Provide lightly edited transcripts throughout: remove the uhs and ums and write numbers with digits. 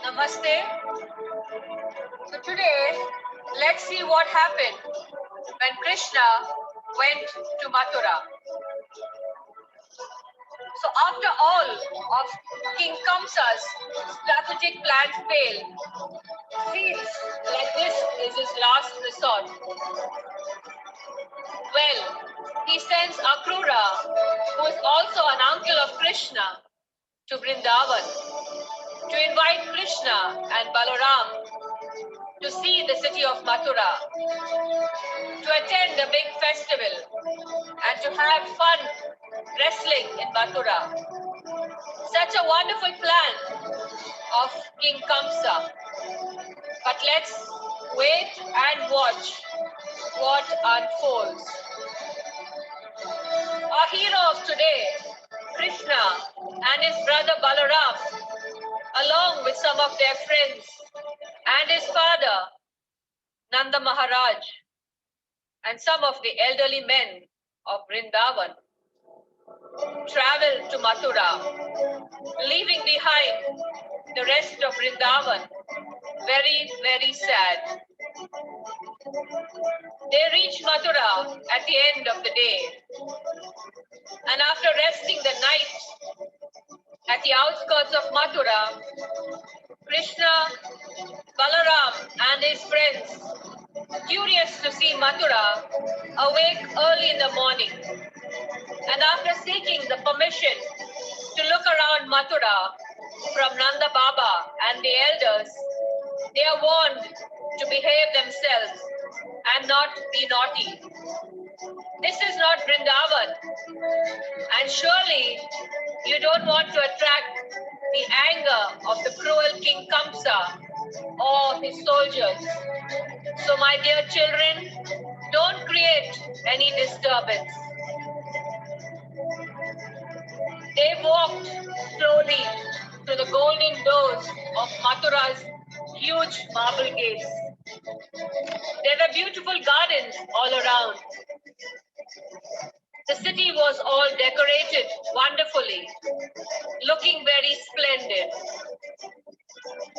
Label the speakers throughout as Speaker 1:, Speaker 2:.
Speaker 1: Namaste. So today, let's see what happened when Krishna went to Mathura. So after all of King Kamsa's strategic plans failed, feels like this is his last resort. Well, he sends Akrura, who is also an uncle of Krishna, to Vrindavan to invite Krishna and Balaram to see the city of Mathura, to attend a big festival, and to have fun wrestling in Mathura. Such a wonderful plan of King Kamsa. But let's wait and watch what unfolds. Our hero of today, Krishna, and his brother Balaram, along with some of their friends and his father, Nanda Maharaj, and some of the elderly men of Vrindavan, traveled to Mathura, leaving behind the rest of Vrindavan very, very sad. They reached Mathura at the end of the day, and after resting the night at the outskirts of Mathura, Krishna, Balaram and his friends, curious to see Mathura, awake early in the morning, and after seeking the permission to look around Mathura from Nanda Baba and the elders, they are warned to behave themselves and not be naughty. This is not Vrindavan, and surely you don't want to attract the anger of the cruel King Kamsa or his soldiers. So my dear children, don't create any disturbance. They walked slowly to the golden doors of Mathura's huge marble gates. There were beautiful gardens all around. The city was all decorated wonderfully, looking very splendid.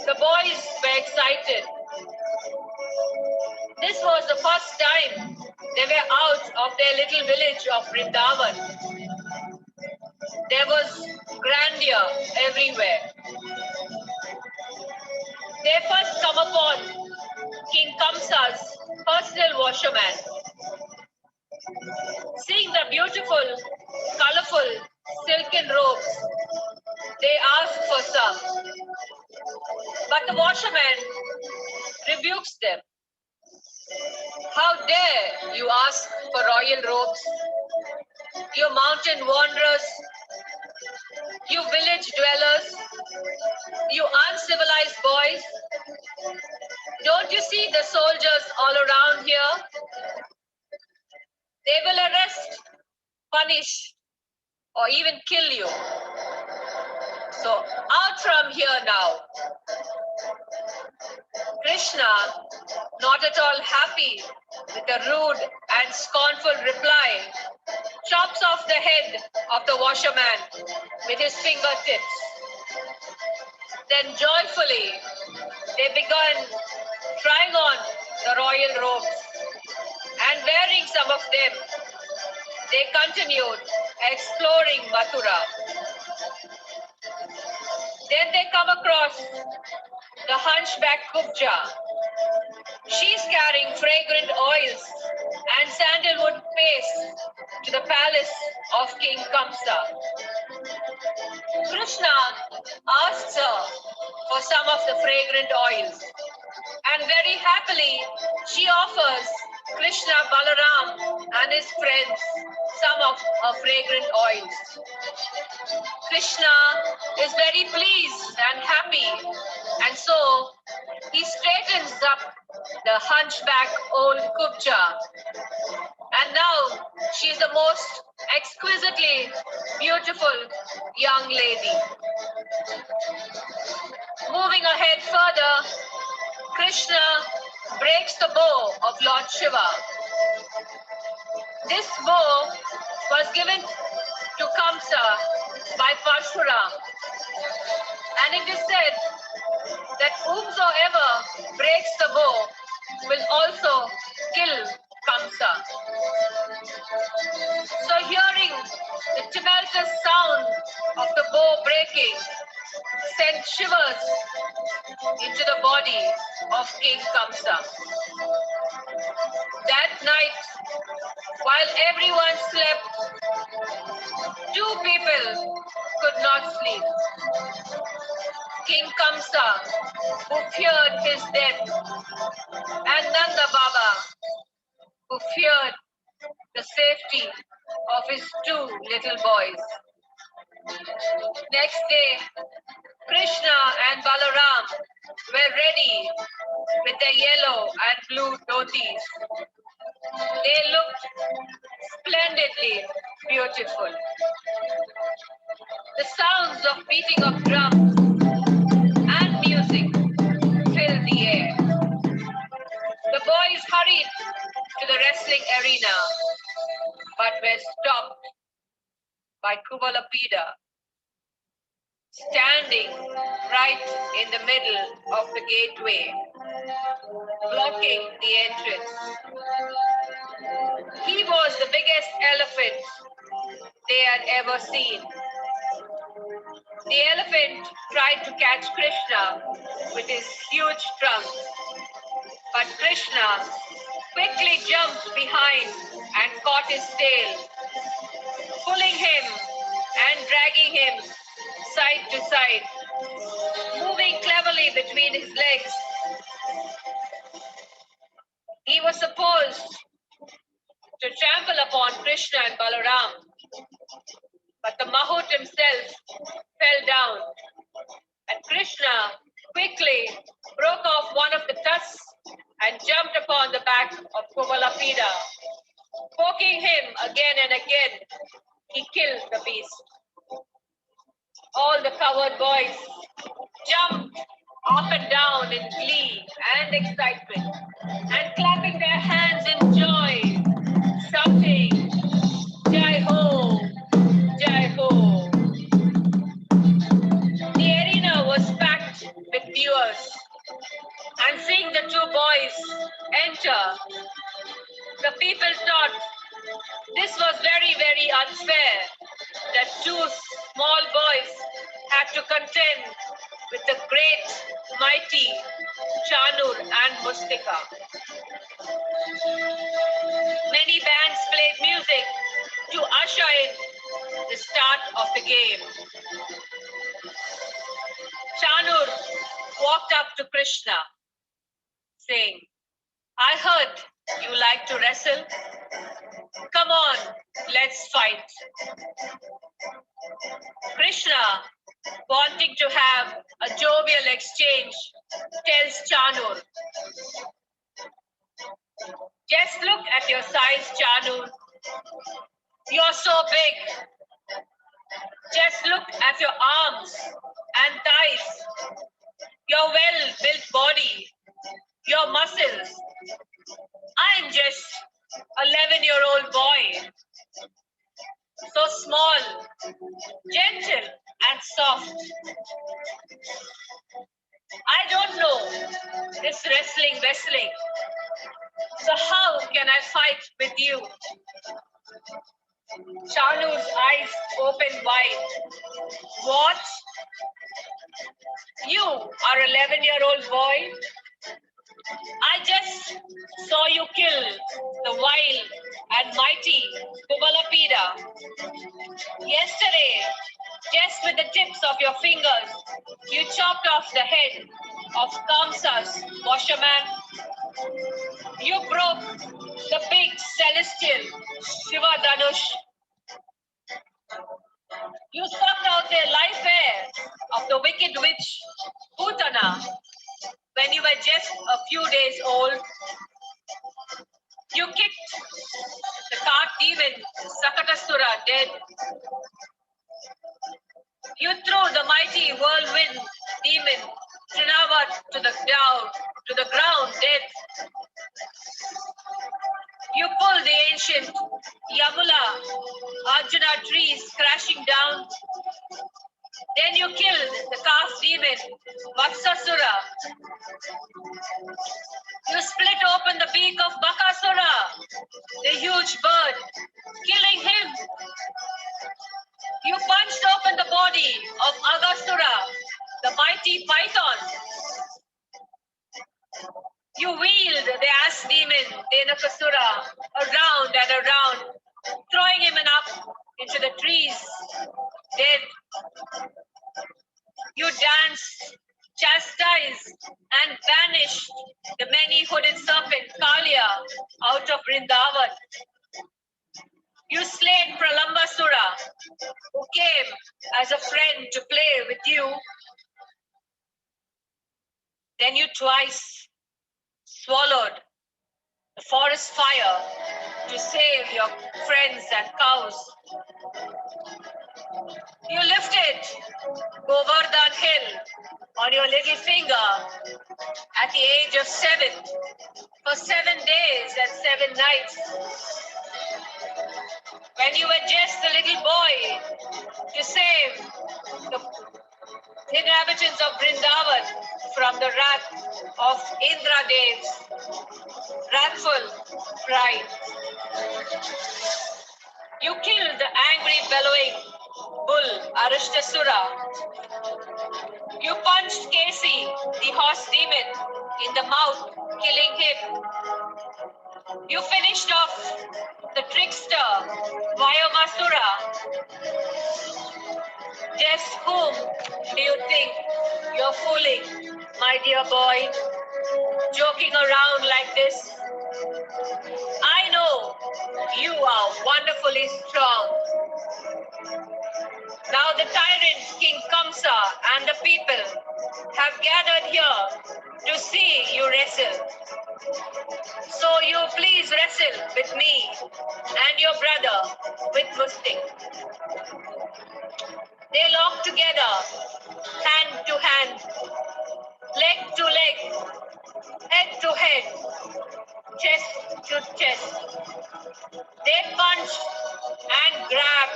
Speaker 1: The boys were excited. This was the first time they were out of their little village of Vrindavan. There was grandeur everywhere. They first come upon King Kamsa's personal washerman. Seeing the beautiful, colorful silken robes, they ask for some. But the washerman rebukes them. How dare you ask for royal robes? You mountain wanderers, you village dwellers, you uncivilized boys. Don't you see the soldiers all around here? They will arrest, punish, or even kill you. So out from here now. Krishna, not at all happy with the rude and scornful reply, chops off the head of the washerman with his fingertips. Then joyfully, they began trying on the royal robes, and wearing some of them, they continued exploring Mathura. Then they come across the hunchback Kubja. She's carrying fragrant oils and sandalwood paste to the palace of King Kamsa. Krishna asks her for some of the fragrant oils, and very happily she offers Krishna, Balaram and his friends some of her fragrant oils. Krishna is very pleased and happy, and so he straightens up the hunchback old Kubja. And now she is the most exquisitely beautiful young lady. Moving ahead further, Krishna breaks the bow of Lord Shiva. This bow was given to Kamsa by Parshuram. And it is said that whomsoever breaks the bow will also kill Kamsa. So hearing the tumultuous sound of the bow breaking sent shivers into the body of King Kamsa. That night, while everyone slept, two people could not sleep. King Kamsa, who feared his death, and Nanda Baba, who feared the safety of his two little boys. Next day, Krishna and Balaram were ready with their yellow and blue dhotis. They looked splendidly beautiful. The sounds of beating of drums and music filled the air. The boys hurried to the wrestling arena, but were stopped by Kuvalapida, standing right in the middle of the gateway, blocking the entrance. He was the biggest elephant they had ever seen. The elephant tried to catch Krishna with his huge trunk, but Krishna quickly jumped behind and caught his tail, pulling him and dragging him side to side, moving cleverly between his legs. He was supposed to trample upon Krishna and Balaram, but the Mahout himself fell down, and Krishna quickly broke off one of the tusks and jumped upon the back of Kuvalapida. Poking him again and again, he killed the beast. All the coward boys jumped up and down in glee and excitement and clapping their hands in joy, shouting, Jai Ho, Jai Ho. The arena was packed with viewers, and seeing the two boys enter, the people thought this was very, very unfair that two small boys had to contend with the great, mighty Chanur and Mustika. Many bands played music to usher in the start of the game. Chanur walked up to Krishna, saying, I heard you like to wrestle. Come on, let's fight. Krishna, wanting to have a jovial exchange, tells Chanur, just look at your size, Chanur. You're so big. Just look at your arms and thighs, your well-built body, your muscles. I'm just 11-year-old boy. So small, gentle and soft. I don't know this wrestling. So how can I fight with you? Chanur's eyes opened wide. What? You are 11-year-old boy? I just saw you kill the wild and mighty Kuvalapida. Yesterday, just with the tips of your fingers, you chopped off the head of Kamsa's washerman. You broke the big celestial Shiva Danush. You sucked out the life air of the wicked witch Putana when you were just a few days old. You kicked the cart demon Sakatasura dead. You threw the mighty whirlwind demon Trinavat to the ground dead. You pulled the ancient Yamula Arjuna trees crashing down Then you killed the caste demon, Vatsasura. You split open the beak of Bakasura, the huge bird, killing him. You punched open the body of Agasura, the mighty python. You wheeled the ass demon, Denakasura, around and around, throwing him up into the trees, dead. You danced, chastised, and banished the many-hooded serpent Kalia out of Vrindavan. You slayed Pralambasura, who came as a friend to play with you. Then you twice swallowed the forest fire to save your friends and cows. You lifted Govardhan Hill on your little finger at the age of 7 for 7 days and 7 nights. When you were just a little boy to save the inhabitants of Vrindavan from the wrath of Indradev's wrathful pride. You killed the angry bellowing bull Arishtasura. You punched Kesi, the horse demon, in the mouth, killing him. You finished off the trickster Vayamasura. Just whom do you think you're fooling, my dear boy? Joking around like this? I know you are wonderfully strong. Now the tyrant King Kamsa and the people have gathered here to see you wrestle. So you please wrestle with me and your brother with Mustik. They lock together, hand to hand, leg to leg, head to head, chest to chest. They punch and grab,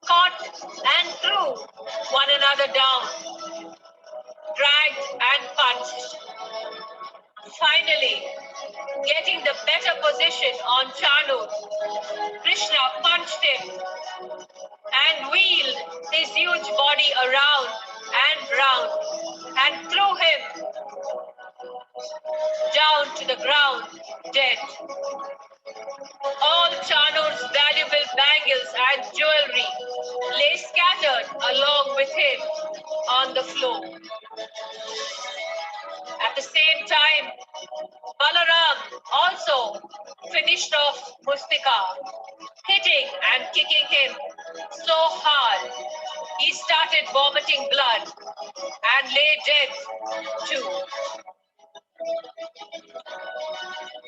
Speaker 1: caught and threw one another down, dragged and punched. Finally, getting the better position on Chanu, Krishna punched him and wheeled his huge body around and round and threw him down to the ground, dead. All Chanu's valuable bangles and jewelry lay scattered along with him on the floor. At the same time, Balaram also finished off Mustika, hitting and kicking him so hard he started vomiting blood and lay dead too.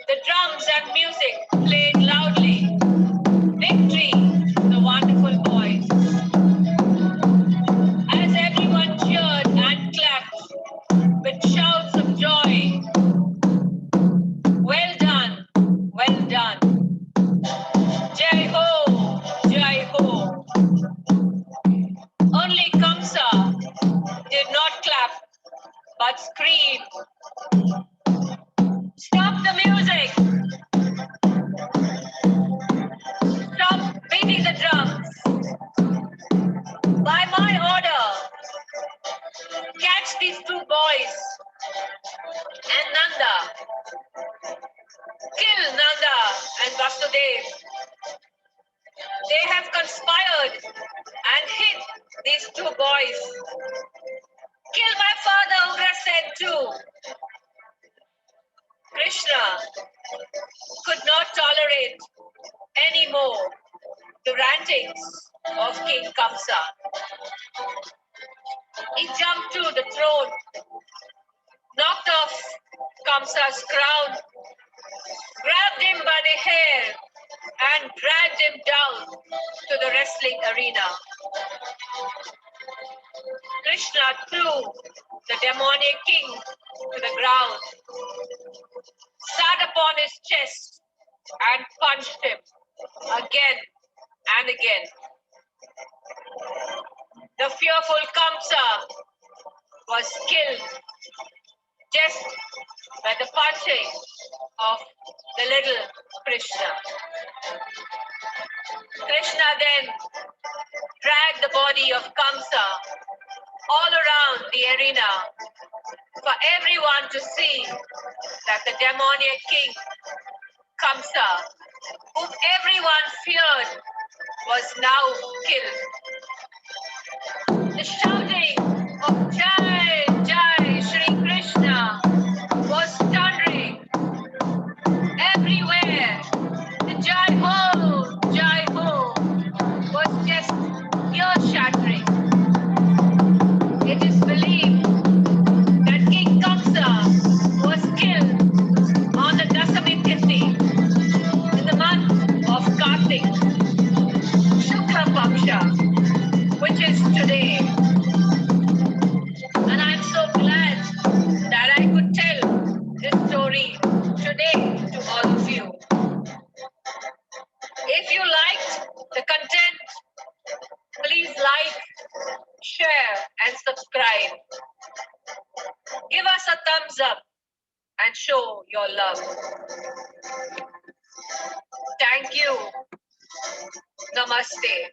Speaker 1: The drums and music played loudly. Victory, the wonderful boys. As everyone cheered and clapped with shouts of joy. Well done, well done. Jai ho, Jai ho. Only Kamsa did not clap, but screamed. Stop the music! Stop beating the drums! By my order, catch these two boys and Nanda. Kill Nanda and Vasudev. They have conspired and hit these two boys. Kill my father Ugrasen too. Krishna could not tolerate anymore the rantings of King Kamsa. He jumped to the throne, knocked off Kamsa's crown, grabbed him by the hair and dragged him down to the wrestling arena. Krishna threw the demonic king to the ground, sat upon his chest and punched him again and again. The fearful Kamsa was killed just by the punching of the little Krishna. Krishna then dragged the body of Kamsa all around the arena for everyone to see that the demoniac king Kamsa, whom everyone feared, was now killed. The shouting of Jai, Jai, Shri Krishna was thundering everywhere. The Jai Ho was just ear-shattering. It is believed that King Kamsa was killed on the Dasami Tithi in the month of Kartik, Shukla Paksha, which is today. And I'm so glad that I could tell this story today to all of you. If you liked the content, please like, share, and subscribe. Give us a thumbs up and show your love. Thank you. Namaste.